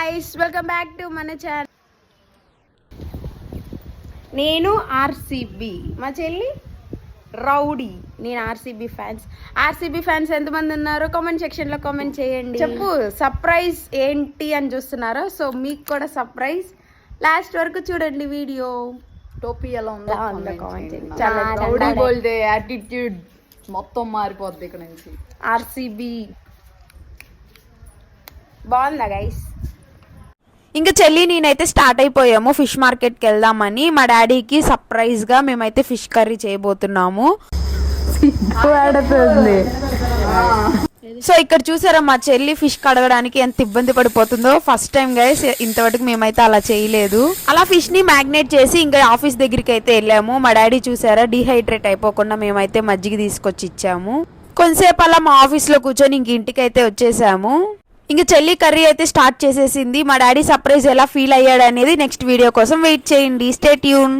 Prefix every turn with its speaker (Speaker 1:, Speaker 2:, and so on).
Speaker 1: Guys welcome back to మన channel. నేను RCB, మా చెల్లి రౌడీ. నేను ఆర్సీబీ ఫ్యాన్స్ ఎంతమంది ఉన్నారో కామెంట్ సెక్షన్లో కామెంట్ చేయండి. చెప్పు సర్ప్రైజ్ ఏంటి అని చూస్తున్నారో, సో మీకు కూడా సర్ప్రైజ్. లాస్ట్ వరకు చూడండి వీడియో.
Speaker 2: టోపీ ఎలా ఉందో
Speaker 1: కామెంట్ చేయండి.
Speaker 2: చాలా రౌడీ బోల్డ్ యాటిట్యూడ్ మొత్తం మారిపోద్ది ఇక్కడ నుంచి.
Speaker 1: ఆర్సీబీ బాగుందా గైస్?
Speaker 3: ఇంకా చెల్లి నేనైతే స్టార్ట్ అయిపోయాము ఫిష్ మార్కెట్కి వెళ్దామని. మా డాడీకి సర్ప్రైజ్గా మేమైతే ఫిష్ కర్రీ చేయబోతున్నాము. సో ఇక్కడ చూసారా మా చెల్లి ఫిష్ కడగడానికి ఎంత ఇబ్బంది పడిపోతుందో. ఫస్ట్ టైం గైస్, ఇంతవరకు మేమైతే అలా చేయలేదు. అలా ఫిష్ ని మ్యాగ్నేట్ చేసి ఇంకా ఆఫీస్ దగ్గరికి అయితే వెళ్ళాము. మా డాడీ చూసారా డిహైడ్రేట్ అయిపోకుండా మేమైతే మజ్జిగ తీసుకొచ్చి ఇచ్చాము. కొంతసేపు అలా మా ఆఫీస్ లో కూర్చొని ఇంక ఇంటికి అయితే వచ్చేసాము. ఇంకా చెల్లి కర్రీ అయితే స్టార్ట్ చేసేసింది. మా డాడీ సర్ప్రైజ్ ఎలా ఫీల్ అయ్యాడు అనేది నెక్స్ట్ వీడియో కోసం వెయిట్ చేయండి. Stay tune.